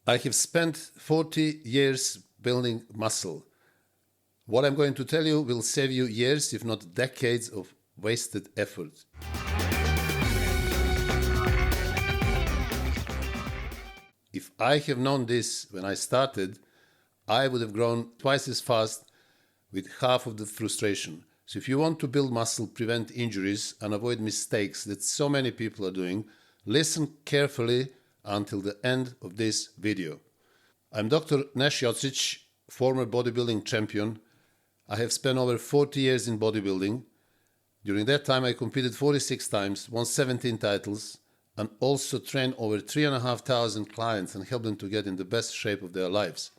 I have spent 40 years building muscle. What I'm going to tell you will save you years, if not decades, of wasted effort. If I have known this when I started, I would have grown twice as fast with half of the frustration. So if you want to build muscle, prevent injuries, and avoid mistakes that so many people are doing, listen carefully until the end of this video. I'm Dr. Nesh Jocic, former bodybuilding champion. I have spent over 40 years in bodybuilding. During that time, I competed 46 times, won 17 titles, and also trained over 3,500 clients and helped them to get in the best shape of their lives.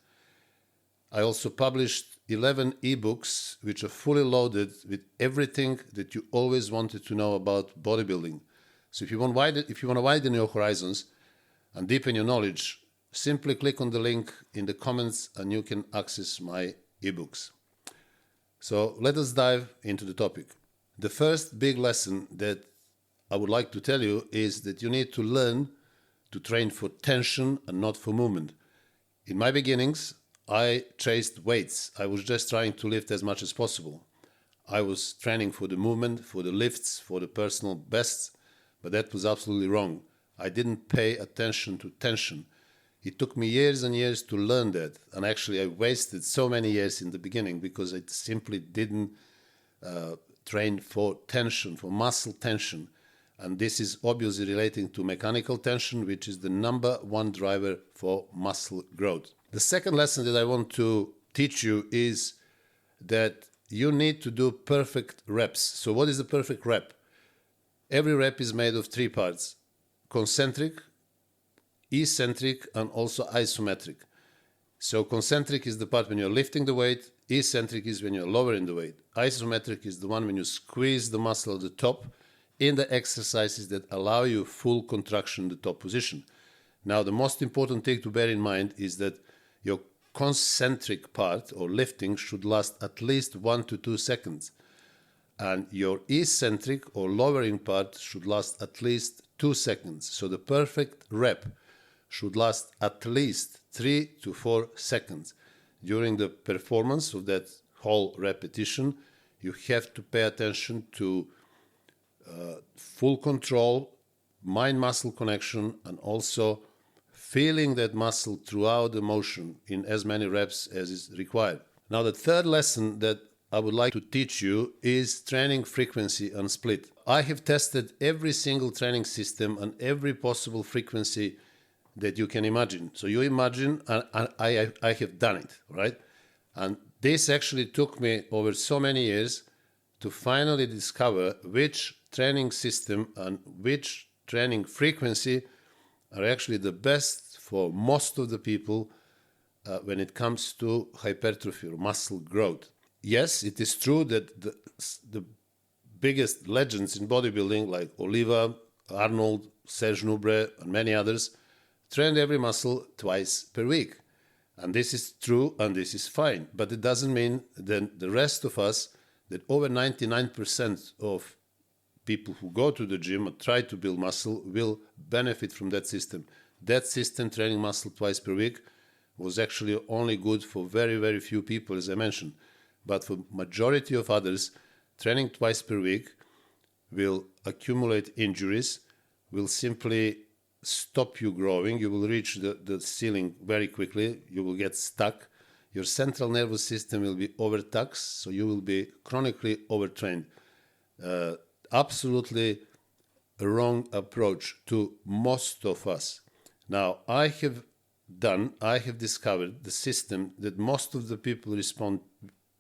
I also published 11 ebooks, which are fully loaded with everything that you always wanted to know about bodybuilding. So if you want to widen your horizons and deepen your knowledge, simply click on the link in the comments and you can access my ebooks. So let us dive into the topic. The first big lesson that I would like to tell you is that you need to learn to train for tension and not for movement. In my beginnings, I chased weights. I was just trying to lift as much as possible. I was training for the movement, for the lifts, for the personal bests, but that was absolutely wrong. I didn't pay attention to tension. It took me years and years to learn that, and actually I wasted so many years in the beginning because I simply didn't train for tension, for muscle tension. And this is obviously relating to mechanical tension, which is the #1 driver for muscle growth. The second lesson that I want to teach you is that you need to do perfect reps. So what is the perfect rep? Every rep is made of 3 parts: concentric, eccentric, and also isometric. So concentric is the part when you're lifting the weight, eccentric is when you're lowering the weight, isometric is the one when you squeeze the muscle at the top in the exercises that allow you full contraction in the top position. Now, the most important thing to bear in mind is that your concentric part or lifting should last at least 1 to 2 seconds. And your eccentric or lowering part should last at least 2 seconds. So the perfect rep should last at least 3 to 4 seconds. During the performance of that whole repetition, you have to pay attention to full control, mind-muscle connection, and also feeling that muscle throughout the motion in as many reps as is required. Now, the third lesson that I would like to teach you is training frequency and split. I have tested every single training system and every possible frequency that you can imagine. So you imagine, and I have done it, right? And this actually took me over so many years to finally discover which training system and which training frequency are actually the best for most of the people when it comes to hypertrophy or muscle growth. Yes, it is true that the biggest legends in bodybuilding like Oliva, Arnold, Serge Nubre, and many others trained every muscle twice per week. And this is true and this is fine. But it doesn't mean that the rest of us, that over 99% of people who go to the gym and try to build muscle will benefit from that system. That system, training muscle twice per week, was actually only good for very, very few people, as I mentioned. But for majority of others, training twice per week will accumulate injuries, will simply stop you growing. You will reach the ceiling very quickly. You will get stuck. Your central nervous system will be overtaxed, so you will be chronically overtrained. Absolutely a wrong approach to most of us. Now, I have discovered the system that most of the people respond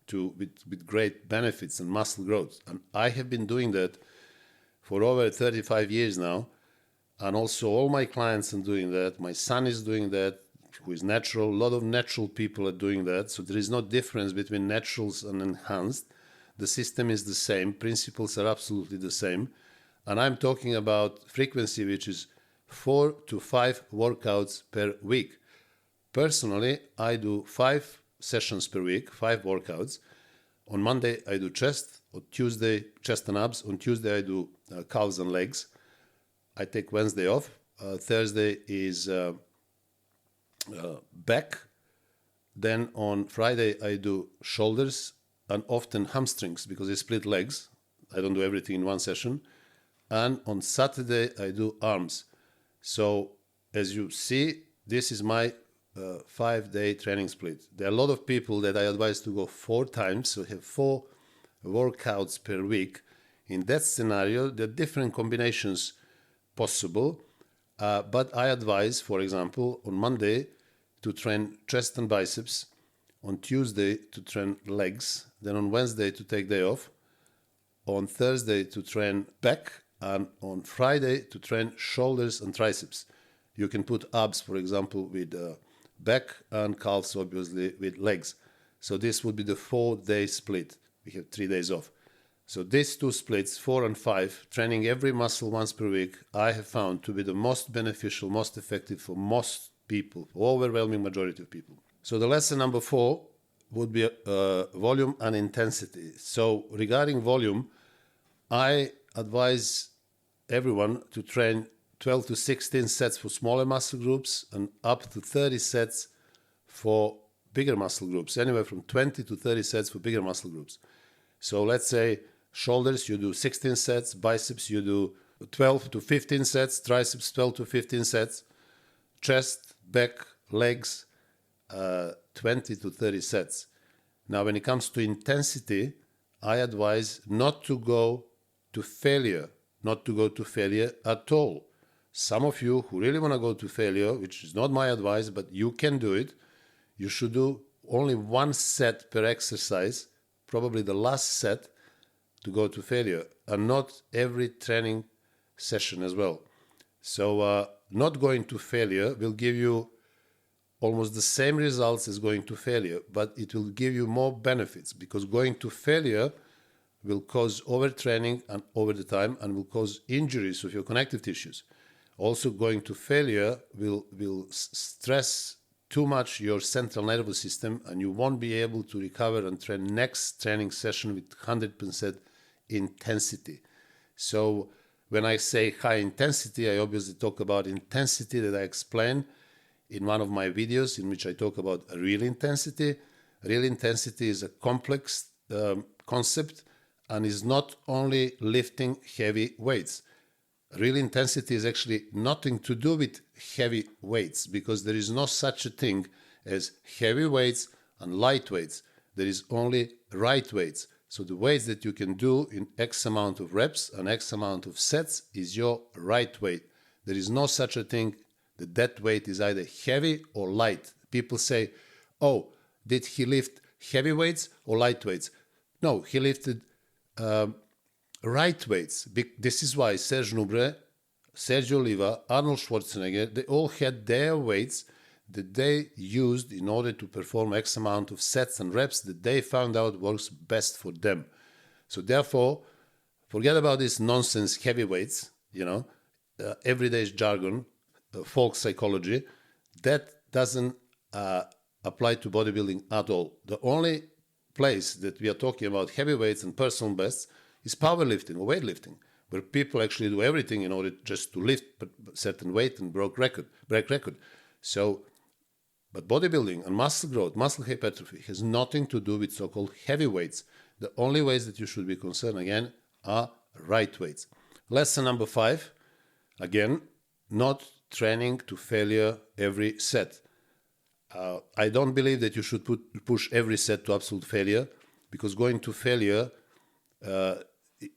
to with great benefits and muscle growth. And I have been doing that for over 35 years now. And also all my clients are doing that. My son is doing that, who is natural. A lot of natural people are doing that. So there is no difference between naturals and enhanced. The system is the same. Principles are absolutely the same. And I'm talking about frequency, which is 4 to 5 workouts per week. Personally, I do 5 sessions per week, 5 workouts. On Monday, I do chest. On Tuesday, chest and abs. On Tuesday, I do calves and legs. I take Wednesday off. Thursday is back. Then on Friday, I do shoulders and often hamstrings because I split legs. I don't do everything in one session. And on Saturday, I do arms. So as you see, this is my 5-day training split. There are a lot of people that I advise to go 4 times, so have 4 workouts per week. In that scenario, there are different combinations possible, but I advise, for example, on Monday to train chest and biceps, on Tuesday to train legs, then on Wednesday to take day off, on Thursday to train back, and on Friday to train shoulders and triceps. You can put abs, for example, with back, and calves, obviously, with legs. So this would be the 4-day split. We have 3 days off. So these 2 splits, 4 and 5, training every muscle once per week, I have found to be the most beneficial, most effective for most people, for overwhelming majority of people. So the lesson number 4 would be volume and intensity. So regarding volume, I advise everyone to train 12 to 16 sets for smaller muscle groups and up to 30 sets for bigger muscle groups, anywhere from 20 to 30 sets for bigger muscle groups. So let's say shoulders, you do 16 sets, biceps, you do 12 to 15 sets, triceps, 12 to 15 sets, chest, back, legs, 20 to 30 sets. Now, when it comes to intensity, I advise not to go to failure at all. Some of you who really want to go to failure, which is not my advice, but you can do it, you should do only 1 set per exercise, probably the last set, to go to failure, and not every training session as well. So not going to failure will give you almost the same results as going to failure, but it will give you more benefits, because going to failure will cause overtraining and over the time and will cause injuries of your connective tissues. Also, going to failure will stress too much your central nervous system, and you won't be able to recover and train next training session with 100% intensity. So when I say high intensity, I obviously talk about intensity that I explain in one of my videos in which I talk about real intensity. Real intensity is a complex concept and is not only lifting heavy weights. Real intensity is actually nothing to do with heavy weights, because there is no such a thing as heavy weights and light weights. There is only right weights. So the weights that you can do in X amount of reps and X amount of sets is your right weight. There is no such a thing that weight is either heavy or light. People say, oh, did he lift heavy weights or light weights? No, he lifted right weights. This is why Serge Nubre, Sergio Oliva, Arnold Schwarzenegger, they all had their weights that they used in order to perform X amount of sets and reps that they found out works best for them. So therefore, forget about this nonsense heavy weights, everyday jargon, folk psychology. That doesn't apply to bodybuilding at all. The only place that we are talking about heavyweights and personal bests is powerlifting or weightlifting, where people actually do everything in order just to lift a certain weight and break record. So, but bodybuilding and muscle growth, muscle hypertrophy has nothing to do with so-called heavyweights. The only ways that you should be concerned, again, are right weights. Lesson number 5, again, not training to failure every set. I don't believe that you should push every set to absolute failure, because going to failure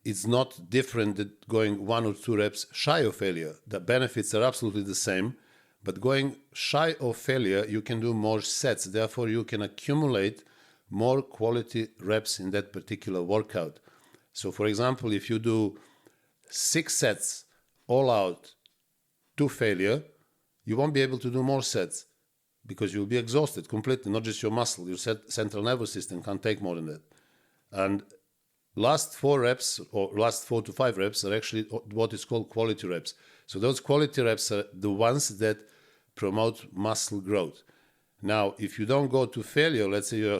it's not different than going 1 or 2 reps shy of failure. The benefits are absolutely the same, but going shy of failure, you can do more sets. Therefore, you can accumulate more quality reps in that particular workout. So, for example, if you do 6 sets all out to failure, you won't be able to do more sets because you'll be exhausted completely, not just your muscle. Your central nervous system can't take more than that. And last 4 reps or last 4 to 5 reps are actually what is called quality reps. So those quality reps are the ones that promote muscle growth. Now, if you don't go to failure, let's say you're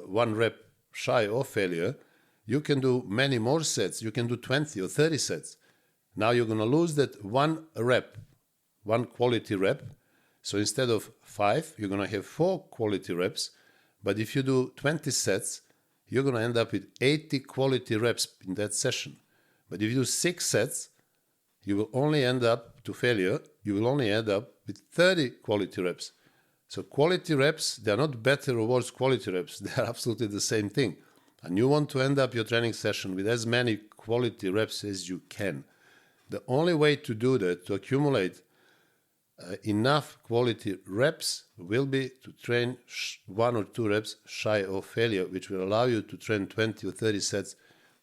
1 rep shy of failure, you can do many more sets. You can do 20 or 30 sets. Now you're going to lose that 1 rep, 1 quality rep, So instead of 5, you're going to have 4 quality reps. But if you do 20 sets, you're going to end up with 80 quality reps in that session. But if you do 6 sets, you will only end up to failure. You will only end up with 30 quality reps. So quality reps, they are not better or worse quality reps. They are absolutely the same thing. And you want to end up your training session with as many quality reps as you can. The only way to do that, to accumulate enough quality reps, will be to train 1 or 2 reps shy of failure, which will allow you to train 20 or 30 sets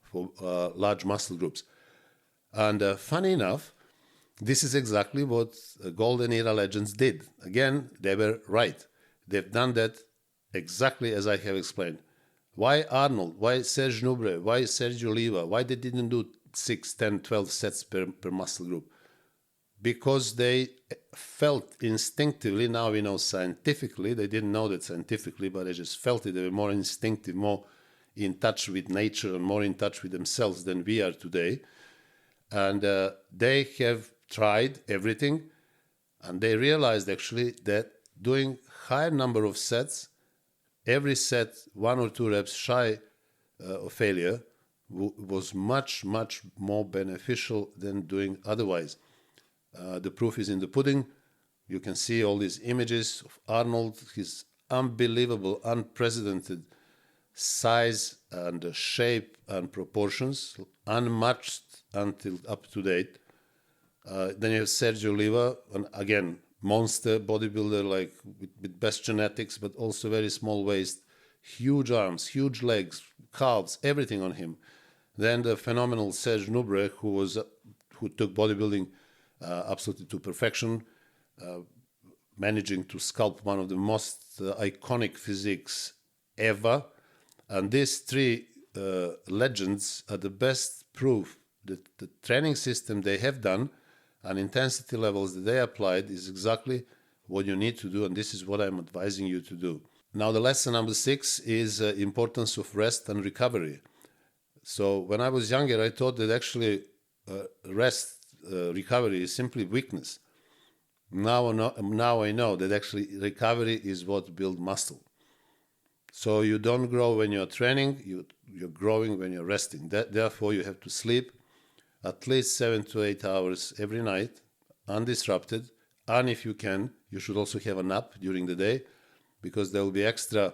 for large muscle groups. And funny enough, this is exactly what Golden Era legends did. Again, they were right. They've done that exactly as I have explained. Why Arnold? Why Serge Nubre? Why Sergio Oliva? Why they didn't do 6, 10, 12 sets per muscle group? Because they felt instinctively, now we know scientifically, they didn't know that scientifically, but they just felt it. They were more instinctive, more in touch with nature and more in touch with themselves than we are today. And they have tried everything, and they realized actually that doing higher number of sets, every set 1 or 2 reps shy of failure, was much, much more beneficial than doing otherwise. The proof is in the pudding. You can see all these images of Arnold, his unbelievable, unprecedented size and shape and proportions, unmatched until up to date. Then you have Sergio Oliva, and again, monster bodybuilder, like with best genetics, but also very small waist, huge arms, huge legs, calves, everything on him. Then the phenomenal Serge Nubre, who took bodybuilding absolutely to perfection, managing to sculpt one of the most iconic physiques ever. And these 3 legends are the best proof that the training system they have done and intensity levels that they applied is exactly what you need to do, and this is what I'm advising you to do. Now, the lesson number 6 is importance of rest and recovery. So when I was younger, I thought that actually recovery is simply weakness. Now I know that actually recovery is what builds muscle. So you don't grow when you're training, you're growing when you're resting. Therefore, you have to sleep at least 7 to 8 hours every night, undisrupted. And if you can, you should also have a nap during the day, because there will be extra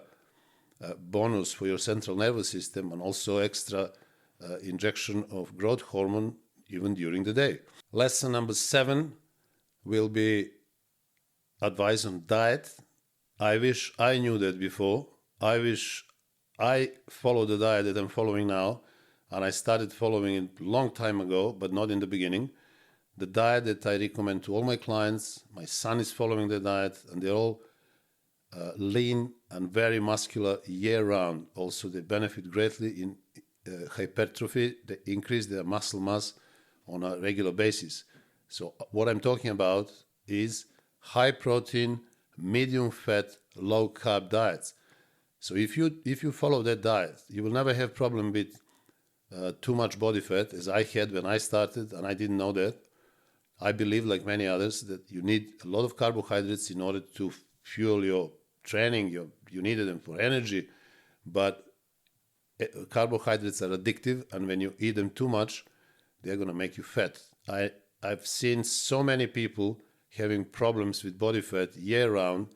bonus for your central nervous system and also extra injection of growth hormone even during the day. Lesson number 7 will be advice on diet. I wish I knew that before. I wish I followed the diet that I'm following now, and I started following it a long time ago, but not in the beginning. The diet that I recommend to all my clients, my son is following the diet, and they're all lean and very muscular year-round. Also, they benefit greatly in hypertrophy. They increase their muscle mass on a regular basis. So what I'm talking about is high protein, medium fat, low carb diets. So if you follow that diet, you will never have problem with too much body fat, as I had when I started, and I didn't know that. I believe, like many others, that you need a lot of carbohydrates in order to fuel your training. You needed them for energy, but carbohydrates are addictive, and when you eat them too much, they're going to make you fat. I've seen so many people having problems with body fat year-round,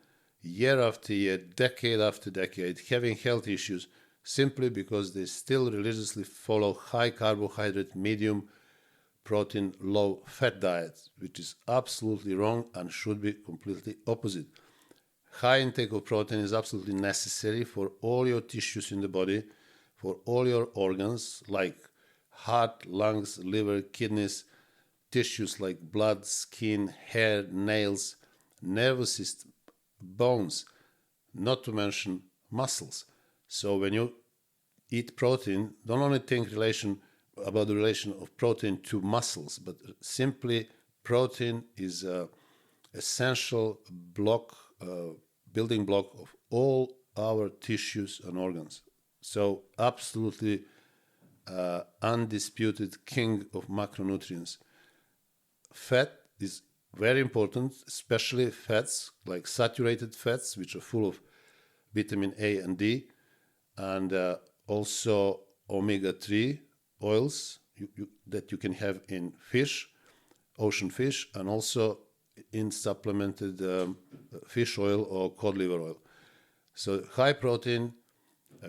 year after year, decade after decade, having health issues simply because they still religiously follow high carbohydrate, medium protein, low fat diet, which is absolutely wrong and should be completely opposite. High intake of protein is absolutely necessary for all your tissues in the body, for all your organs like heart, lungs, liver, kidneys, tissues like blood, skin, hair, nails, nervous system, bones, not to mention muscles. So when you eat protein, don't only think about the relation of protein to muscles, but simply protein is an essential building block of all our tissues and organs. So absolutely undisputed king of macronutrients. Fat is very important, especially fats, like saturated fats, which are full of vitamin A and D, and also omega-3 oils that you can have in fish, ocean fish, and also in supplemented fish oil or cod liver oil. So high protein,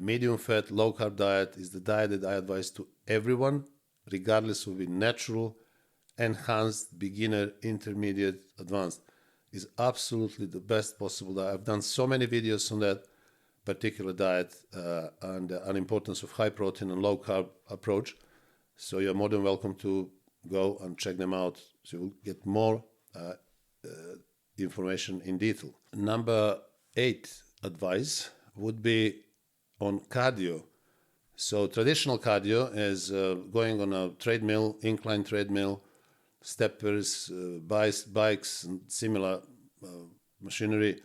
medium fat, low carb diet is the diet that I advise to everyone, regardless of being natural, enhanced, beginner, intermediate, advanced. Is absolutely the best possible diet. I've done so many videos on that particular diet and the importance of high protein and low carb approach. So you're more than welcome to go and check them out so you'll get more information in detail. Number 8 advice would be on cardio. So traditional cardio is going on a treadmill, incline treadmill, steppers, bikes, and similar machinery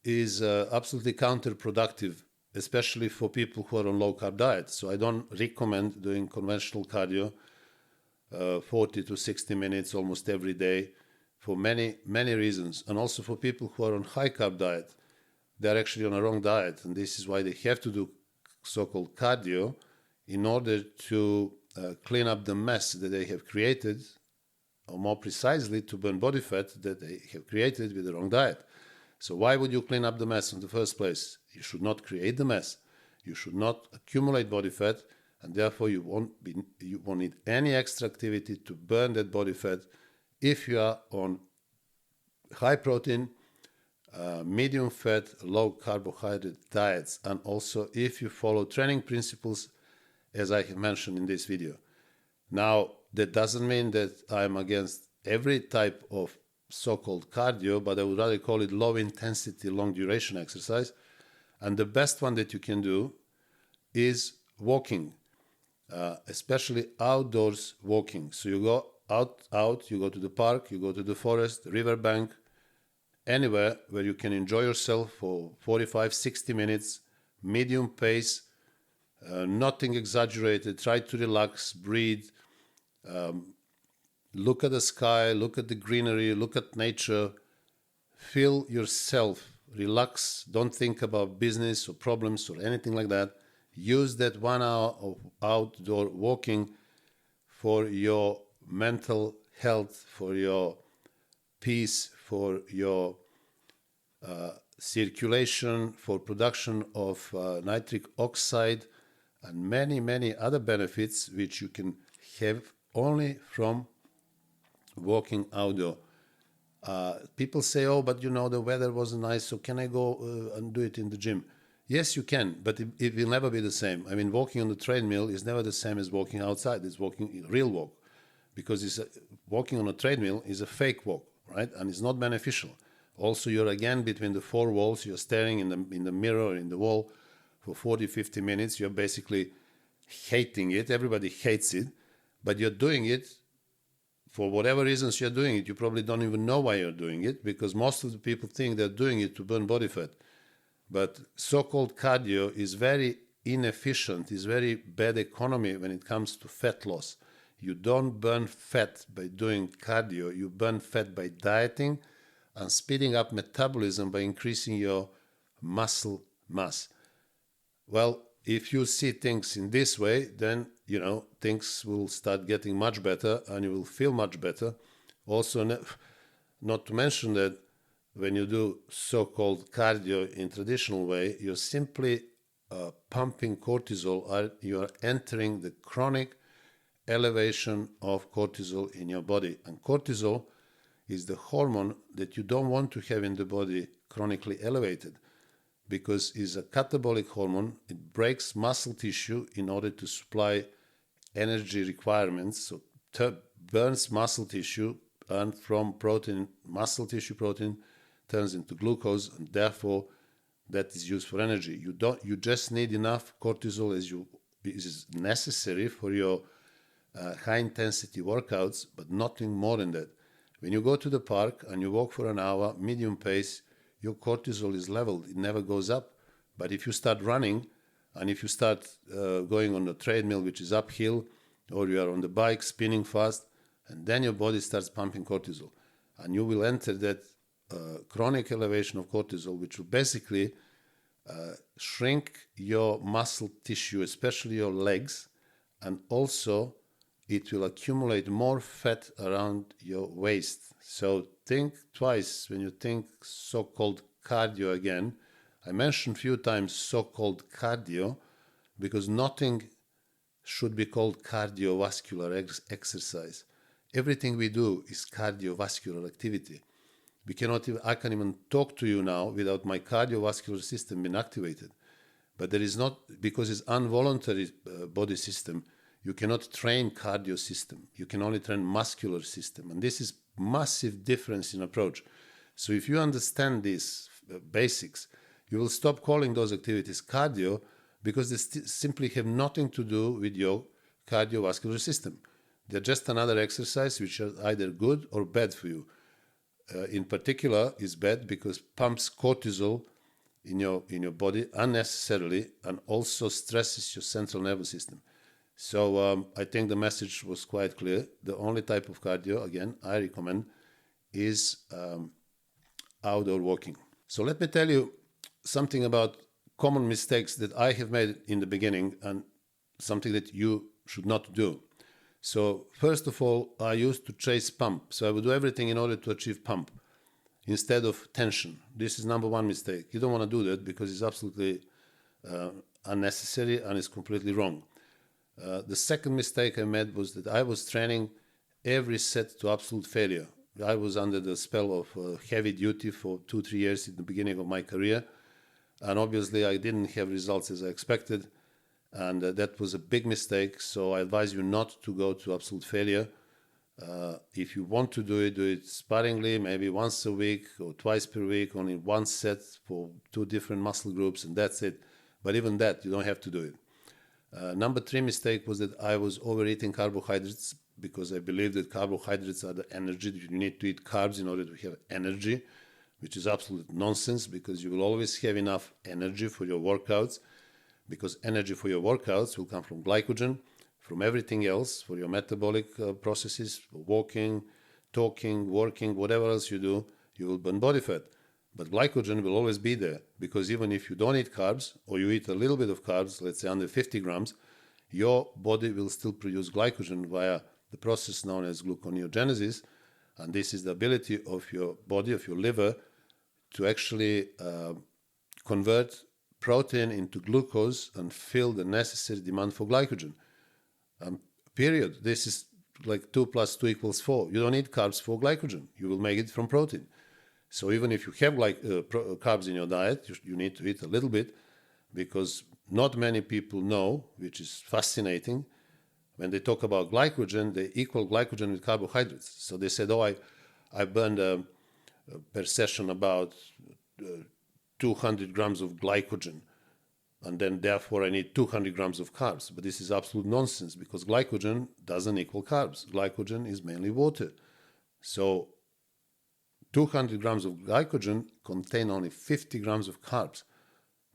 is absolutely counterproductive, especially for people who are on low-carb diet. So I don't recommend doing conventional cardio 40 to 60 minutes almost every day for many, many reasons. And also for people who are on high-carb diet, they're actually on a wrong diet. And this is why they have to do so-called cardio in order to clean up the mess that they have created, or more precisely, to burn body fat that they have created with the wrong diet. So why would you clean up the mess in the first place? You should not create the mess. You should not accumulate body fat, and therefore you won't need any extra activity to burn that body fat if you are on high protein, medium fat, low carbohydrate diets, and also if you follow training principles as I have mentioned in this video. Now, that doesn't mean that I'm against every type of so-called cardio, but I would rather call it low intensity, long duration exercise. And the best one that you can do is walking, especially outdoors walking. So you go out, you go to the park, you go to the forest, riverbank, anywhere where you can enjoy yourself for 45, 60 minutes, medium pace, nothing exaggerated. Try to relax, breathe, look at the sky, look at the greenery, look at nature, feel yourself, relax, don't think about business or problems or anything like that. Use that 1 hour of outdoor walking for your mental health, for your peace, for your circulation, for production of nitric oxide, and many, many other benefits which you can have only from walking outdoor. People say, oh, but the weather wasn't nice, so can I go and do it in the gym? Yes, you can, but it will never be the same. I mean, walking on the treadmill is never the same as walking outside. It's walking real walk, because walking on a treadmill is a fake walk, right? And it's not beneficial. Also, you're again between the four walls. You're staring in the mirror or in the wall for 40, 50 minutes. You're basically hating it. Everybody hates it, but you're doing it for whatever reasons you're doing it. You probably don't even know why you're doing it, because most of the people think they're doing it to burn body fat. But so-called cardio is very inefficient, is very bad economy when it comes to fat loss. You don't burn fat by doing cardio. You burn fat by dieting and speeding up metabolism by increasing your muscle mass. Well, if you see things in this way, then, things will start getting much better and you will feel much better. Also, not to mention that when you do so-called cardio in traditional way, you're simply pumping cortisol, or you're entering the chronic elevation of cortisol in your body. And cortisol is the hormone that you don't want to have in the body chronically elevated, because it's a catabolic hormone. It breaks muscle tissue in order to supply energy requirements. So burns muscle tissue, and from protein, muscle tissue protein turns into glucose, and therefore that is used for energy. You just need enough cortisol as is necessary for your high intensity workouts, but nothing more than that. When you go to the park and you walk for an hour, medium pace, your cortisol is leveled. It never goes up. But if you start running, and if you start going on the treadmill, which is uphill, or you are on the bike spinning fast, and then your body starts pumping cortisol. And you will enter that chronic elevation of cortisol, which will basically shrink your muscle tissue, especially your legs, and also it will accumulate more fat around your waist. So think twice when you think so-called cardio again. I mentioned a few times so-called cardio because nothing should be called cardiovascular exercise. Everything we do is cardiovascular activity. I can't even talk to you now without my cardiovascular system being activated. But there is not, because it's involuntary body system, you cannot train cardio system. You can only train muscular system. And this is massive difference in approach. So if you understand these basics, you will stop calling those activities cardio because they simply have nothing to do with your cardiovascular system. They're just another exercise which are either good or bad for you. In particular, is bad because pumps cortisol in your body unnecessarily and also stresses your central nervous system. So I think the message was quite clear. The only type of cardio, again, I recommend is outdoor walking. So let me tell you something about common mistakes that I have made in the beginning and something that you should not do. So first of all, I used to chase pump. So I would do everything in order to achieve pump instead of tension. This is number one mistake. You don't want to do that because it's absolutely unnecessary and it's completely wrong. The second mistake I made was that I was training every set to absolute failure. I was under the spell of heavy duty for 2-3 years in the beginning of my career. And obviously I didn't have results as I expected. And that was a big mistake. So I advise you not to go to absolute failure. If you want to do it sparingly, maybe once a week or twice per week, only one set for 2 different muscle groups, and that's it. But even that, you don't have to do it. Number 3 mistake was that I was overeating carbohydrates because I believe that carbohydrates are the energy. You need to eat carbs in order to have energy, which is absolute nonsense because you will always have enough energy for your workouts, because energy for your workouts will come from glycogen, from everything else, for your metabolic processes, walking, talking, working, whatever else you do, you will burn body fat. But glycogen will always be there because even if you don't eat carbs or you eat a little bit of carbs, let's say under 50 grams, your body will still produce glycogen via the process known as gluconeogenesis. And this is the ability of your body, of your liver, to actually convert protein into glucose and fill the necessary demand for glycogen. Period. This is like 2 + 2 = 4. You don't need carbs for glycogen. You will make it from protein. So even if you have carbs in your diet, you need to eat a little bit because not many people know, which is fascinating, when they talk about glycogen, they equal glycogen with carbohydrates. So they said, oh, I burned per session about 200 grams of glycogen, and then therefore I need 200 grams of carbs. But this is absolute nonsense because glycogen doesn't equal carbs. Glycogen is mainly water. So 200 grams of glycogen contain only 50 grams of carbs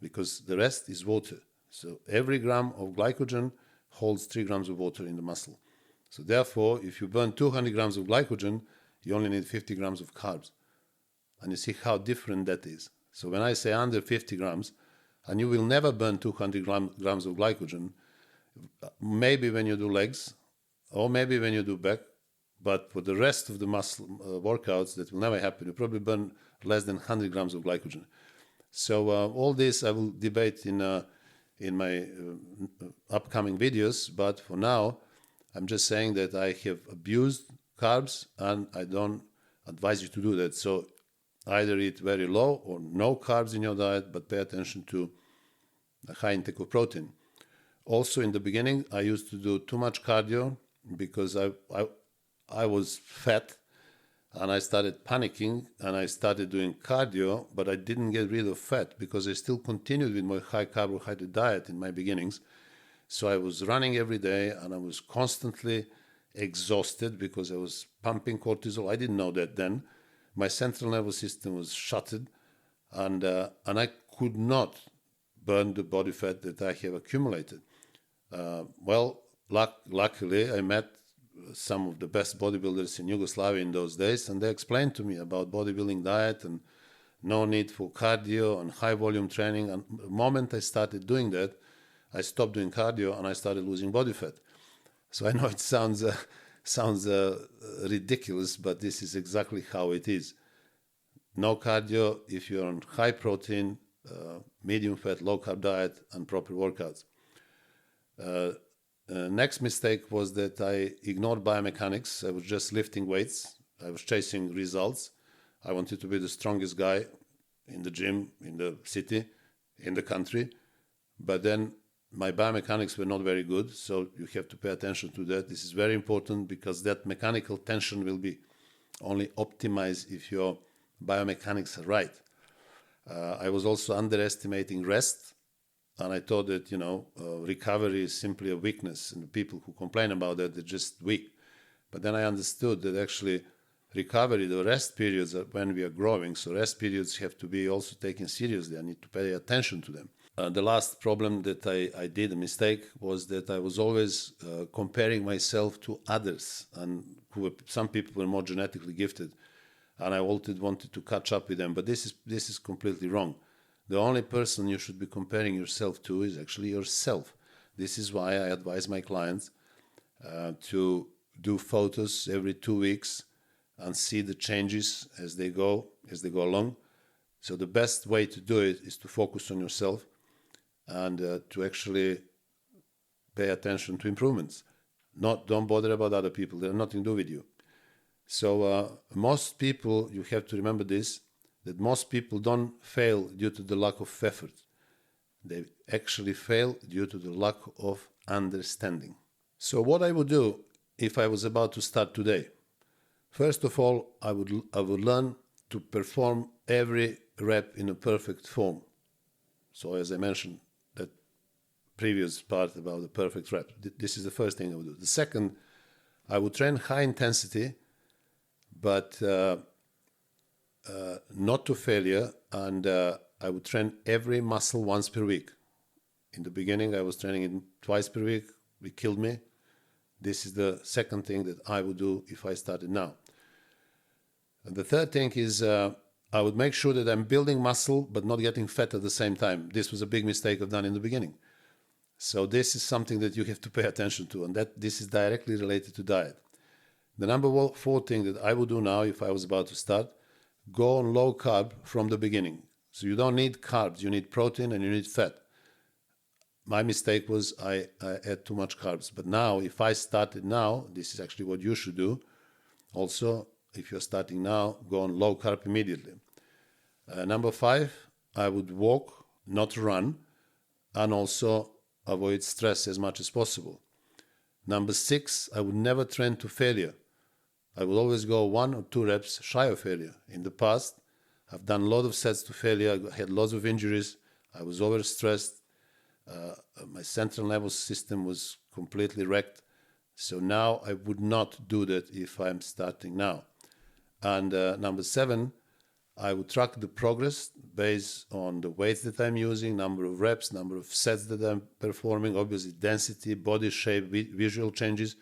because the rest is water. So every gram of glycogen holds 3 grams of water in the muscle. So therefore, if you burn 200 grams of glycogen, you only need 50 grams of carbs. And you see how different that is. So when I say under 50 grams, and you will never burn 200 grams of glycogen, maybe when you do legs, or maybe when you do back, but for the rest of the muscle workouts, that will never happen. You probably burn less than 100 grams of glycogen. So all this I will debate in my upcoming videos. But for now, I'm just saying that I have abused carbs, and I don't advise you to do that. So either eat very low or no carbs in your diet, but pay attention to a high intake of protein. Also, in the beginning, I used to do too much cardio because I was fat and I started panicking and I started doing cardio, but I didn't get rid of fat because I still continued with my high carbohydrate diet in my beginnings. So I was running every day and I was constantly exhausted because I was pumping cortisol. I didn't know that then. My central nervous system was shuttered and I could not burn the body fat that I have accumulated. Luckily, I met some of the best bodybuilders in Yugoslavia in those days, and they explained to me about bodybuilding diet and no need for cardio and high volume training. And the moment I started doing that, I stopped doing cardio and I started losing body fat. So I know it sounds ridiculous, but this is exactly how it is. No cardio if you're on high protein, medium fat, low carb diet and proper workouts. Next mistake was that I ignored biomechanics. I was just lifting weights. I was chasing results. I wanted to be the strongest guy in the gym, in the city, in the country. But then my biomechanics were not very good, so you have to pay attention to that. This is very important because that mechanical tension will be only optimized if your biomechanics are right. I was also underestimating rest, and I thought that, recovery is simply a weakness, and the people who complain about that, they're just weak. But then I understood that actually recovery, the rest periods are when we are growing, so rest periods have to be also taken seriously. I need to pay attention to them. The last problem that I did, a mistake, was that I was always comparing myself to others, and some people were more genetically gifted, and I wanted to catch up with them. But this is completely wrong. The only person you should be comparing yourself to is actually yourself. This is why I advise my clients to do photos every 2 weeks and see the changes as they go along. So the best way to do it is to focus on yourself and to actually pay attention to improvements. Don't bother about other people. They have nothing to do with you. So most people, you have to remember this, that most people don't fail due to the lack of effort. They actually fail due to the lack of understanding. So what I would do if I was about to start today? First of all, I would learn to perform every rep in a perfect form. So as I mentioned, that previous part about the perfect rep, this is the first thing I would do. The second, I would train high intensity, but not to failure, and I would train every muscle once per week. In the beginning, I was training it twice per week. It killed me. This is the second thing that I would do if I started now. And the third thing is I would make sure that I'm building muscle but not getting fat at the same time. This was a big mistake I've done in the beginning. So this is something that you have to pay attention to, and that this is directly related to diet. The number 4 thing that I would do now if I was about to start, go on low carb from the beginning. So you don't need carbs, you need protein and you need fat. My mistake was I had too much carbs. But now, if I started now, this is actually what you should do. Also, if you're starting now, go on low carb immediately. Number 5, I would walk, not run, and also avoid stress as much as possible. Number 6, I would never train to failure. I would always go 1 or 2 reps shy of failure. In the past, I've done a lot of sets to failure. I had lots of injuries. I was overstressed. My central nervous system was completely wrecked. So now I would not do that if I'm starting now. And number 7, I would track the progress based on the weights that I'm using, number of reps, number of sets that I'm performing, obviously density, body shape, visual changes,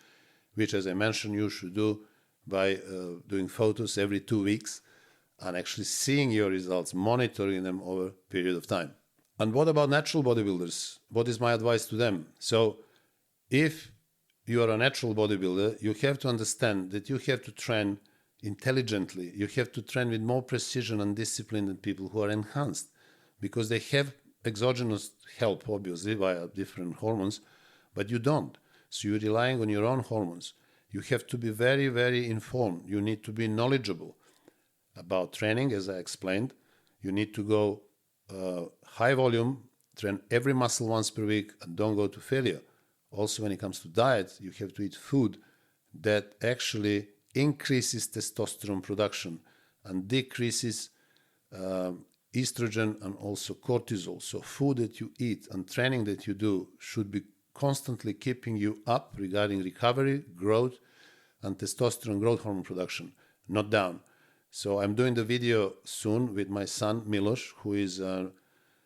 which, as I mentioned, you should do by doing photos every 2 weeks and actually seeing your results, monitoring them over a period of time. And what about natural bodybuilders? What is my advice to them? So if you are a natural bodybuilder, you have to understand that you have to train intelligently. You have to train with more precision and discipline than people who are enhanced, because they have exogenous help, obviously, via different hormones, but you don't. So you're relying on your own hormones. You have to be very, very informed. You need to be knowledgeable about training, as I explained. You need to go high volume, train every muscle once per week, and don't go to failure. Also, when it comes to diet, you have to eat food that actually increases testosterone production and decreases estrogen and also cortisol. So food that you eat and training that you do should be constantly keeping you up regarding recovery, growth, and testosterone growth hormone production, not down. So I'm doing the video soon with my son, Milos, who is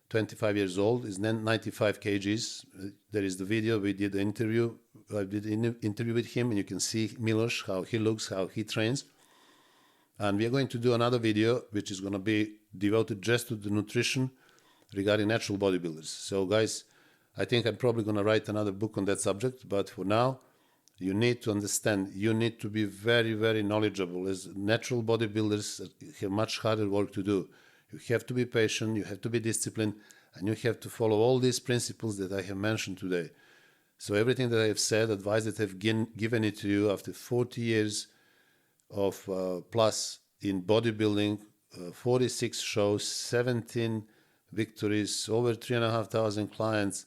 25 years old, is 95 kgs. There is the video. We did the interview I did an interview with him, and you can see Milos, how he looks, how he trains. And we are going to do another video, which is going to be devoted just to the nutrition regarding natural bodybuilders. So guys, I think I'm probably going to write another book on that subject, but for now, you need to understand, you need to be very, very knowledgeable. As natural bodybuilders have much harder work to do. You have to be patient, you have to be disciplined, and you have to follow all these principles that I have mentioned today. So everything that I have said, advice that I've given it to you after 40 years of plus in bodybuilding, 46 shows, 17 victories, over 3,500 clients,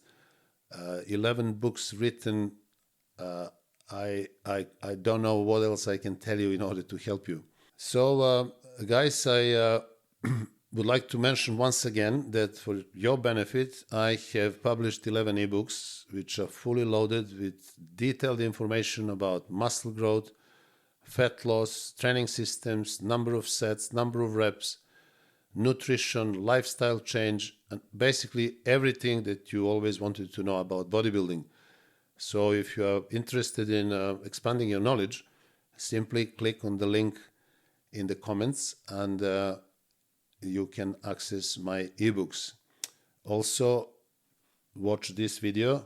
11 books written. I don't know what else I can tell you in order to help you. So guys, I would like to mention once again that for your benefit, I have published 11 ebooks, which are fully loaded with detailed information about muscle growth, fat loss, training systems, number of sets, number of reps, nutrition, lifestyle change, and basically everything that you always wanted to know about bodybuilding. So if you are interested in expanding your knowledge, simply click on the link in the comments and you can access my ebooks. Also, watch this video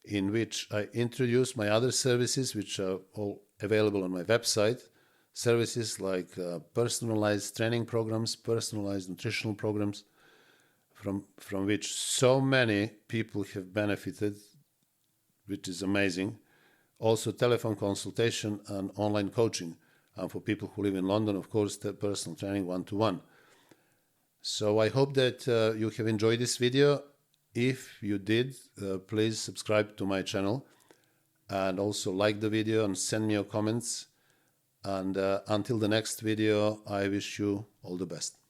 in which I introduce my other services, which are all available on my website. Services like personalized training programs, personalized nutritional programs, from which so many people have benefited, which is amazing. Also telephone consultation and online coaching. And for people who live in London, of course, the personal training one-to-one. So I hope that you have enjoyed this video. If you did, please subscribe to my channel and also like the video and send me your comments. And until the next video, I wish you all the best.